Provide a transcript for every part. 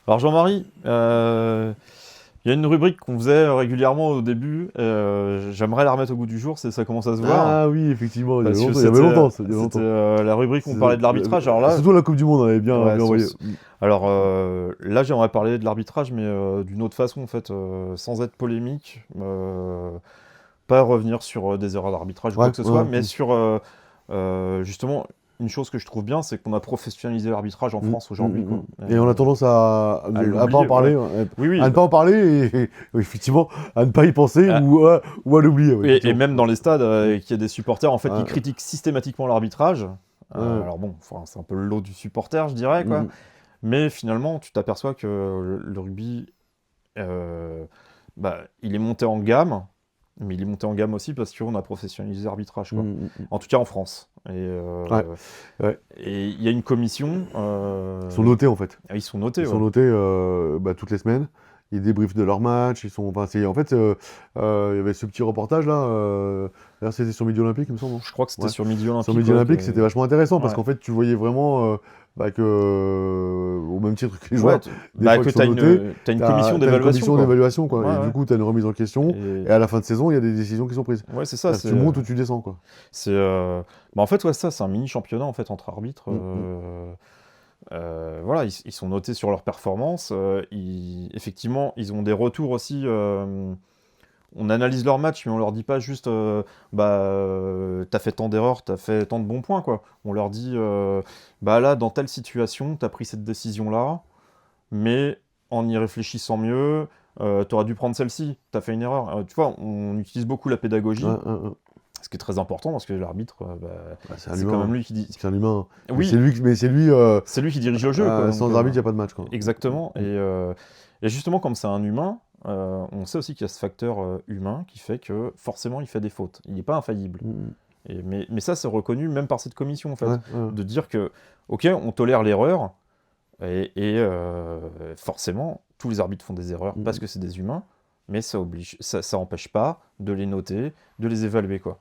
Alors Jean-Marie, il y a une rubrique qu'on faisait régulièrement au début, j'aimerais la remettre au goût du jour, c'est ça commence à se voir. Ah oui, effectivement, il y Parce que avait longtemps. c'était la rubrique où on parlait de l'arbitrage. Alors là, surtout la Coupe du Monde, on avait bien, ouais, bien envoyé. alors là, j'aimerais parler de l'arbitrage, mais d'une autre façon, en fait, sans être polémique, pas revenir sur des erreurs d'arbitrage ou quoi que ce soit, mais sur justement une chose que je trouve bien, c'est qu'on a professionnalisé l'arbitrage en France aujourd'hui. Et on a tendance à pas en parler, Oui. à ne pas en parler et effectivement à ne pas y penser ou à l'oublier. Et même dans les stades, qu'il y a des supporters en fait qui critiquent systématiquement l'arbitrage. Alors bon, c'est un peu le lot du supporter, je dirais, quoi. Mais finalement, tu t'aperçois que le rugby, il est monté en gamme. Mais il est monté en gamme aussi parce qu'on a professionnalisé l'arbitrage, quoi. En tout cas en France. Et il y a une commission. Ils sont notés en fait. Ils sont notés. Ils sont notés toutes les semaines. Ils débriefent de leur match. En fait, il y avait ce petit reportage là. D'ailleurs, c'était sur Midi Olympique, il me semble. Je crois que c'était sur Midi Olympique. Sur Midi Olympique, c'était vachement intéressant parce qu'en fait, tu voyais vraiment au même titre que les joueurs, que tu as une commission d'évaluation. Et du coup, tu as une remise en question. Et à la fin de saison, il y a des décisions qui sont prises. Ouais, c'est ça. Tu montes ou tu descends, quoi. En fait, ça, c'est un mini championnat en fait entre arbitres. Voilà, ils sont notés sur leur performance. Effectivement, ils ont des retours aussi. On analyse leur match, mais on leur dit pas juste t'as fait tant d'erreurs, t'as fait tant de bons points, quoi. On leur dit là, dans telle situation, t'as pris cette décision-là, mais en y réfléchissant mieux, t'aurais dû prendre celle-ci, t'as fait une erreur. Tu vois, on utilise beaucoup la pédagogie. Ce qui est très important parce que l'arbitre, c'est quand même lui qui dit. C'est un humain. Oui. C'est lui qui dirige le jeu. Quoi, sans arbitre, il n'y a pas de match, quoi. Exactement. Et justement, comme c'est un humain, on sait aussi qu'il y a ce facteur humain qui fait que forcément il fait des fautes. Il n'est pas infaillible. Mais ça, c'est reconnu même par cette commission, en fait, de dire que, ok, on tolère l'erreur et forcément tous les arbitres font des erreurs parce que c'est des humains, mais ça n'empêche pas de les noter, de les évaluer, quoi.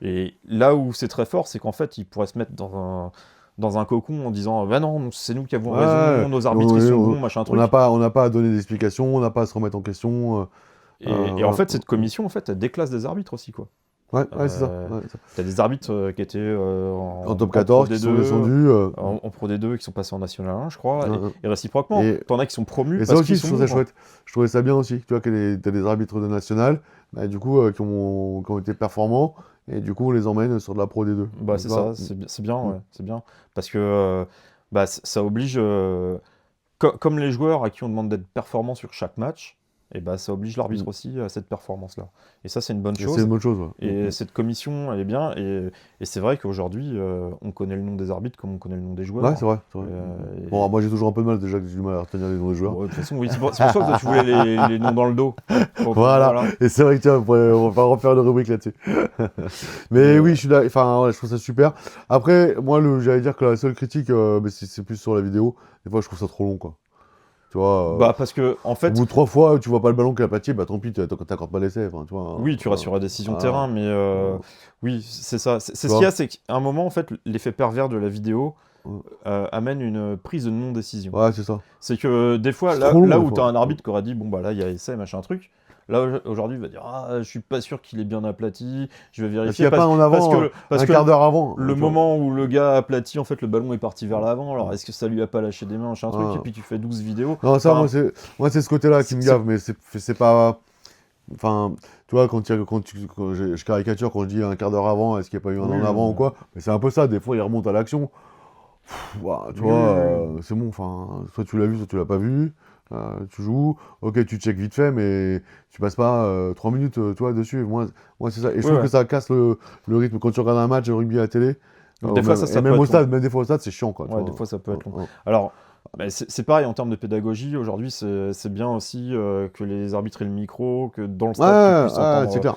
Et là où c'est très fort, c'est qu'en fait, ils pourraient se mettre dans un cocon en disant non, c'est nous qui avons raison, nos arbitres ils sont bons, machin truc. On n'a pas à donner d'explications, on n'a pas à se remettre en question. Et en fait, cette commission, en fait, elle déclasse des arbitres aussi, quoi. C'est ça. T'as des arbitres qui étaient en top 14, qui sont descendus. En Pro D2, qui sont passés en National 1, je crois, et réciproquement. T'en as qui sont promus. Et ça aussi, je trouvais ça chouette. Je trouvais ça bien aussi. Tu vois, t'as des arbitres de National, du coup, qui ont été performants. Et du coup, on les emmène sur de la Pro D2. C'est ça, c'est bien, c'est bien. Parce que ça oblige, comme les joueurs à qui on demande d'être performants sur chaque match, et ça oblige l'arbitre aussi à cette performance-là. Et ça, c'est une bonne chose. C'est une bonne chose, Et cette commission, elle est bien. Et c'est vrai qu'aujourd'hui, on connaît le nom des arbitres comme on connaît le nom des joueurs. Ouais, c'est vrai. Bon, moi, j'ai toujours un peu de mal, déjà, que j'ai du mal à retenir les noms des joueurs. De toute façon, oui, c'est pour ça que tu voulais les noms dans le dos. Voilà. Et c'est vrai que, on va refaire une rubrique là-dessus. Mais oui, je trouve ça super. Après, moi, j'allais dire que la seule critique, c'est plus sur la vidéo. Des fois, je trouve ça trop long, quoi. Tu vois, parce que, en fait. Au bout de 3 fois, tu vois pas le ballon qui est aplati, tant pis, t'accordes pas l'essai. Tu vois, oui, tu restes sur la décision de terrain, mais oui, c'est ça. C'est ce qu'il y a, c'est qu'à un moment, en fait, l'effet pervers de la vidéo amène une prise de non-décision. Ouais, c'est ça. C'est que des fois, là où tu as un arbitre qui aurait dit, là, il y a essai, machin truc. Là, aujourd'hui, il va dire je suis pas sûr qu'il est bien aplati, je vais vérifier. Parce qu'il n'y a pas en avant, un quart d'heure avant. Le moment où le gars aplati, en fait, le ballon est parti vers l'avant, alors est-ce que ça lui a pas lâché des mains, machin truc, et puis tu fais 12 vidéos. Non, ça, moi, c'est ce côté-là qui me gave, mais c'est pas. Enfin, tu vois, quand je caricature, quand je dis un quart d'heure avant, est-ce qu'il n'y a pas eu un en avant ou quoi, mais c'est un peu ça, des fois, il remonte à l'action. Tu vois, c'est bon, soit tu l'as vu, soit tu l'as pas vu. Tu joues, ok, tu check vite fait, mais tu passes pas 3 minutes dessus. Moi c'est ça. Et je trouve que ça casse le rythme. Quand tu regardes un match de rugby à la télé, des fois, ça même au stade, même des fois au stade, c'est chiant, quoi. Des fois, ça peut être long. Alors, c'est pareil en termes de pédagogie. Aujourd'hui, c'est bien aussi que les arbitres aient le micro, que dans le stade, c'est clair.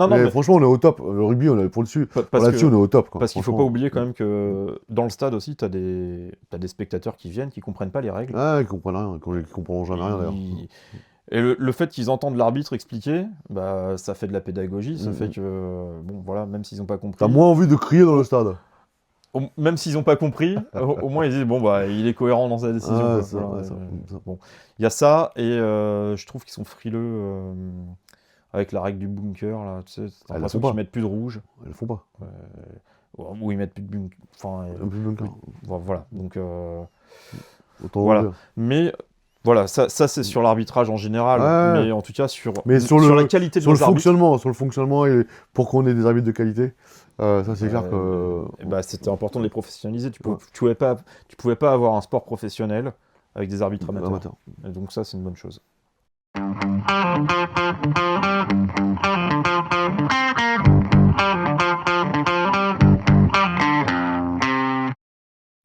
Mais franchement, on est au top. Le rugby, on est pour dessus. Là-dessus, on est au top, quoi. Parce qu'il faut pas oublier quand même que dans le stade aussi, t'as des spectateurs qui viennent, qui comprennent pas les règles. Qui comprennent rien, qui comprendront jamais rien, d'ailleurs. Et le fait qu'ils entendent l'arbitre expliquer, bah, ça fait de la pédagogie, ça fait que, bon, voilà, même s'ils n'ont pas compris. T'as moins envie de crier dans le stade. Même s'ils n'ont pas compris, au moins ils disent, bon, bah, il est cohérent dans sa décision. Bon, il y a ça, et je trouve qu'ils sont frileux avec la règle du bunker, là, tu sais, t'as l'impression qu'ils mettent plus de rouge. Ils le font pas. Ou ils mettent plus de bunker. Enfin, plus de bunker. Voilà, donc... Autant voilà. Mais... Voilà, ça c'est sur l'arbitrage en général, mais en tout cas sur la qualité de nos arbitres. Sur le fonctionnement et pour qu'on ait des arbitres de qualité, ça c'est clair que... Bah, c'était important de les professionnaliser. Tu pouvais pas avoir un sport professionnel avec des arbitres amateurs. Et donc ça, c'est une bonne chose.